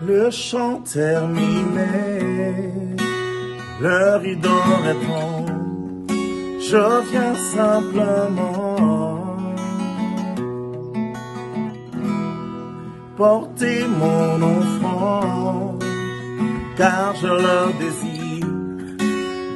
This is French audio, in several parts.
Le chant terminé, le rideau répond, je viens simplement porter mon enfant, car je le désire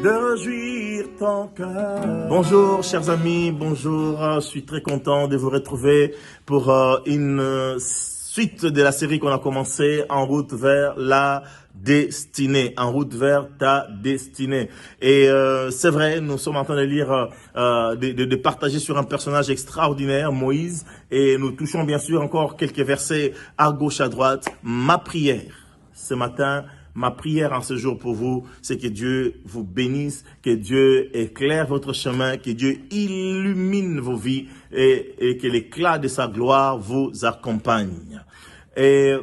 de réjouir ton cœur. Bonjour chers amis, bonjour, je suis très content de vous retrouver pour une suite de la série qu'on a commencé, En route vers la destinée, en route vers ta destinée. Et c'est vrai, nous sommes en train de lire, de partager sur un personnage extraordinaire, Moïse, et nous touchons bien sûr encore quelques versets à gauche, à droite. Ma prière ce matin, ma prière en ce jour pour vous, c'est que Dieu vous bénisse, que Dieu éclaire votre chemin, que Dieu illumine vos vies et que l'éclat de sa gloire vous accompagne. Et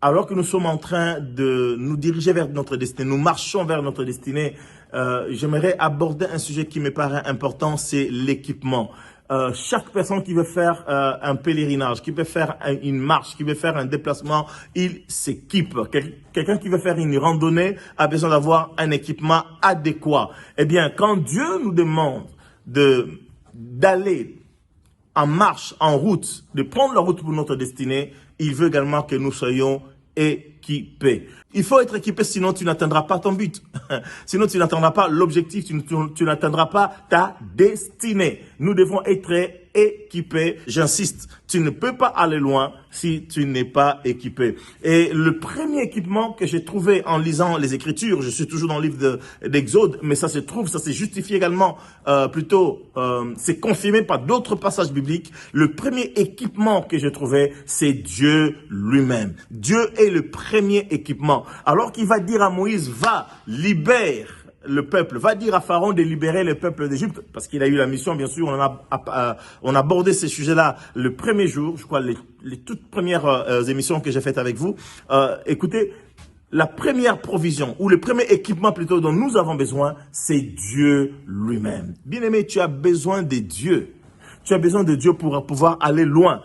alors que nous sommes en train de nous diriger vers notre destinée, nous marchons vers notre destinée, j'aimerais aborder un sujet qui me paraît important, c'est l'équipement. Chaque personne qui veut faire un pèlerinage, qui veut faire une marche, qui veut faire un déplacement, il s'équipe. Quelqu'un qui veut faire une randonnée a besoin d'avoir un équipement adéquat. Eh bien, quand Dieu nous demande d'aller en marche, en route, de prendre la route pour notre destinée, il veut également que nous soyons équipés. Il faut être équipé, sinon tu n'atteindras pas ton but. Sinon tu n'atteindras pas l'objectif, tu n'atteindras pas ta destinée. Nous devons être équipés. J'insiste, tu ne peux pas aller loin si tu n'es pas équipé. Et le premier équipement que j'ai trouvé en lisant les Écritures, je suis toujours dans le livre d'Exode, mais ça se justifie également, c'est confirmé par d'autres passages bibliques. Le premier équipement que j'ai trouvé, c'est Dieu lui-même. Dieu est le premier équipement. Alors qu'il va dire à Moïse, va, libère le peuple, va dire à Pharaon de libérer le peuple d'Égypte, parce qu'il a eu la mission, bien sûr, on a abordé ces sujets-là le premier jour, je crois, les toutes premières émissions que j'ai faites avec vous. Écoutez, la première provision, ou le premier équipement plutôt dont nous avons besoin, c'est Dieu lui-même. Bien-aimé, tu as besoin de Dieu. Tu as besoin de Dieu pour pouvoir aller loin.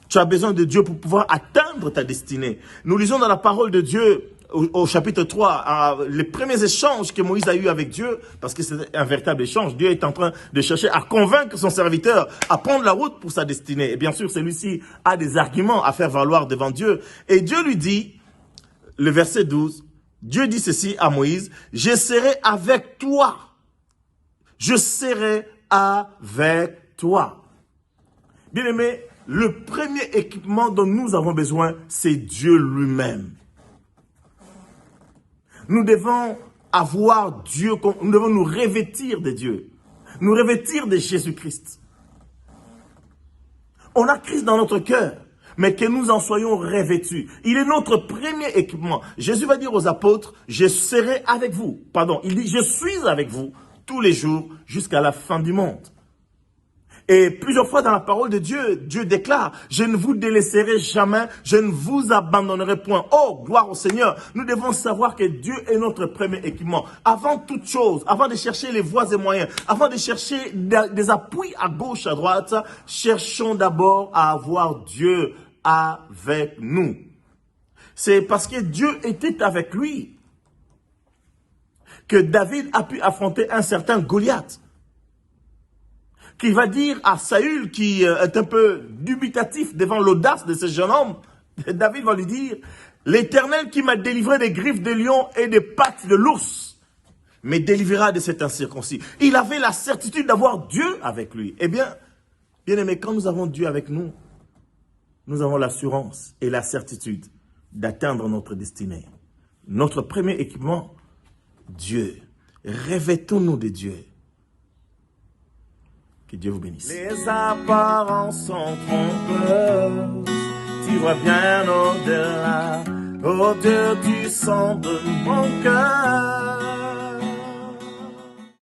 Tu as besoin de Dieu pour pouvoir atteindre ta destinée. Nous lisons dans la parole de Dieu, au chapitre 3, les premiers échanges que Moïse a eu avec Dieu, parce que c'est un véritable échange. Dieu est en train de chercher à convaincre son serviteur à prendre la route pour sa destinée. Et bien sûr, celui-ci a des arguments à faire valoir devant Dieu. Et Dieu lui dit, le verset 12, Dieu dit ceci à Moïse, « Je serai avec toi. Je serai avec toi. » Bien-aimé, le premier équipement dont nous avons besoin, c'est Dieu lui-même. Nous devons avoir Dieu, nous devons nous revêtir de Dieu, nous revêtir de Jésus-Christ. On a Christ dans notre cœur, mais que nous en soyons revêtus. Il est notre premier équipement. Jésus va dire aux apôtres, je serai avec vous. Pardon, il dit, je suis avec vous tous les jours jusqu'à la fin du monde. Et plusieurs fois dans la parole de Dieu, Dieu déclare, je ne vous délaisserai jamais, je ne vous abandonnerai point. Oh, gloire au Seigneur. Nous devons savoir que Dieu est notre premier équipement. Avant toute chose, avant de chercher les voies et moyens, avant de chercher des appuis à gauche, à droite, cherchons d'abord à avoir Dieu avec nous. C'est parce que Dieu était avec lui que David a pu affronter un certain Goliath, qui va dire à Saül, qui est un peu dubitatif devant l'audace de ce jeune homme, David va lui dire, « L'Éternel qui m'a délivré des griffes de lion et des pattes de l'ours, me délivrera de cet incirconcis. » Il avait la certitude d'avoir Dieu avec lui. Eh bien, bien aimé, quand nous avons Dieu avec nous, nous avons l'assurance et la certitude d'atteindre notre destinée. Notre premier équipement, Dieu. Revêtons-nous de Dieu. Que Dieu vous bénisse. Les apparences sont trompeuses, tu vois bien au-delà, oh Dieu, tu sens de mon cœur.